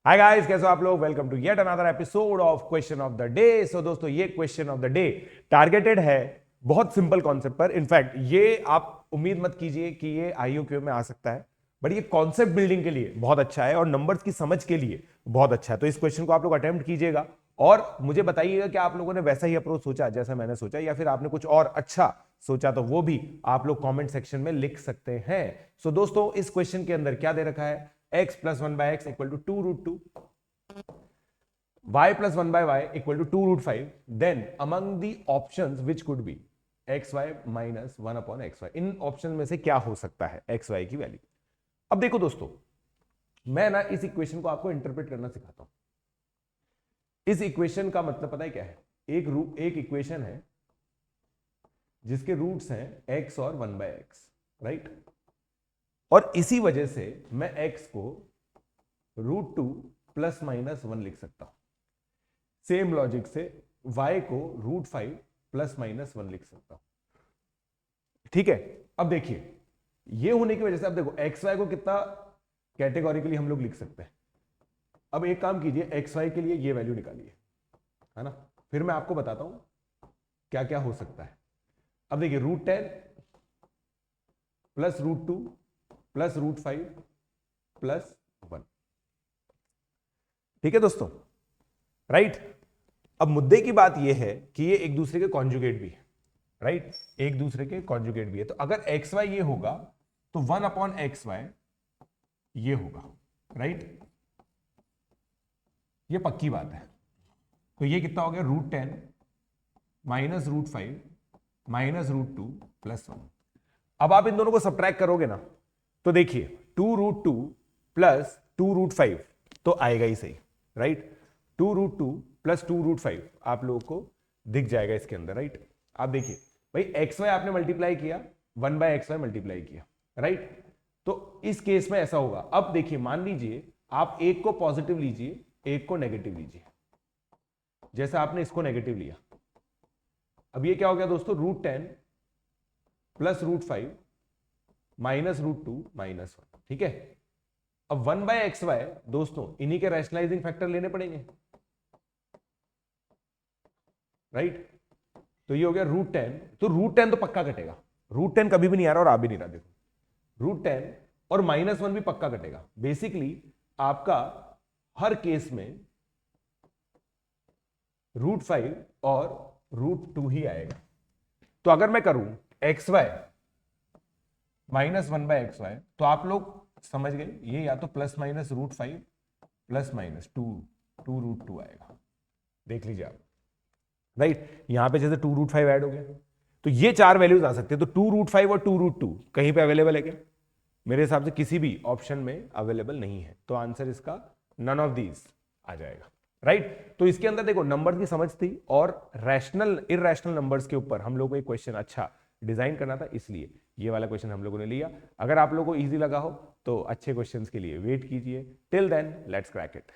Hi guys, कैसे हो आप लोग। Welcome to yet another episode of question of the day. So दोस्तों, ये question of the day targeted है बहुत सिंपल कॉन्सेप्ट पर। इनफैक्ट ये आप उम्मीद मत कीजिए कि ये आईओक्यू में आ सकता है, बट ये कॉन्सेप्ट बिल्डिंग के लिए बहुत अच्छा है और नंबर्स की समझ के लिए बहुत अच्छा है। तो इस क्वेश्चन को आप लोग अटेम्प्ट कीजिएगा और मुझे बताइएगा कि आप लोगों ने वैसा ही अप्रोच सोचा जैसा मैंने सोचा, या फिर आपने कुछ और अच्छा सोचा, तो वो भी आप लोग कमेंट सेक्शन में लिख सकते हैं। सो दोस्तों, इस क्वेश्चन के अंदर क्या दे रखा है, x plus one by x equal to 2√2, y plus 1 by y equal to 2√5, then among the options which could be xy minus 1 upon xy, in option में से क्या हो सकता है xy की वैल्यू। अब देखो दोस्तों, मैं ना इस इक्वेशन को आपको इंटरप्रेट करना सिखाता हूं। इस इक्वेशन का मतलब पता है क्या है, एक इक्वेशन है जिसके रूट्स हैं x और 1 by x, राइट। और इसी वजह से मैं x को √2 प्लस माइनस 1 लिख सकता हूं। सेम लॉजिक से y को √5 प्लस माइनस 1 लिख सकता हूं। ठीक है, अब देखिए ये होने की वजह से अब देखो एक्स वाई को कितना कैटेगोरिकली हम लोग लिख सकते हैं। अब एक काम कीजिए, एक्स वाई के लिए ये वैल्यू निकालिए, है ना, फिर मैं आपको बताता हूं क्या क्या हो सकता है। अब देखिए √10 प्लस √2 प्लस √5 प्लस 1। ठीक है दोस्तों, राइट। अब मुद्दे की बात यह है कि ये एक दूसरे के कॉन्जुगेट भी है, राइट, एक दूसरे के कॉन्जुगेट भी है। तो अगर एक्स वाई ये होगा तो 1 अपॉन एक्स वाई ये होगा, राइट, ये पक्की बात है। तो ये कितना हो गया, √10 माइनस √5 माइनस √2 प्लस 1। अब आप इन दोनों को सब्ट्रैक्ट करोगे ना, तो देखिए 2√2 प्लस 2√5 तो आएगा ही सही, राइट। 2√2 प्लस 2√5 आप लोगों को दिख जाएगा इसके अंदर, राइट। आप देखिए भाई, एक्स वाई आपने मल्टीप्लाई किया, 1 बाय एक्स वाई मल्टीप्लाई किया, राइट। तो इस केस में ऐसा होगा। अब देखिए, मान लीजिए आप एक को पॉजिटिव लीजिए, एक को नेगेटिव लीजिए, जैसे आपने इसको नेगेटिव लिया। अब ये क्या हो गया दोस्तों, √10 प्लस √5 माइनस √2 माइनस 1। ठीक है, अब 1 बाय एक्स वाई दोस्तों इन्हीं के रैशनलाइजिंग फैक्टर लेने पड़ेंगे, राइट। तो ये हो गया √10, तो √10 तो पक्का कटेगा, √10 कभी भी नहीं आ रहा और आ भी नहीं रहा। देखो √10 और माइनस 1 भी पक्का कटेगा। बेसिकली आपका हर केस में √5 और √2 ही आएगा। तो अगर मैं करूं x y minus 1 by x y, तो आप लोग समझ गए, ये या तो प्लस माइनस √5 प्लस माइनस 2 आएगा। देख लीजिए आप, राइट। यहां पे जैसे 2√5 ऐड हो गया, तो ये चार वैल्यूज आ सकते हैं। तो 2√5 और 2√2 कहीं पे अवेलेबल है क्या? मेरे हिसाब से किसी भी ऑप्शन में अवेलेबल नहीं है। तो आंसर इसका नन ऑफ दीज आ जाएगा, राइट। तो इसके अंदर देखो नंबर्स की समझ थी और रैशनल इरैशनल नंबर्स के ऊपर हम लोग को एक क्वेश्चन अच्छा डिजाइन करना था, इसलिए ये वाला क्वेश्चन हम लोगों ने लिया। अगर आप लोगों को इजी लगा हो तो अच्छे क्वेश्चंस के लिए वेट कीजिए। Till then let's crack it.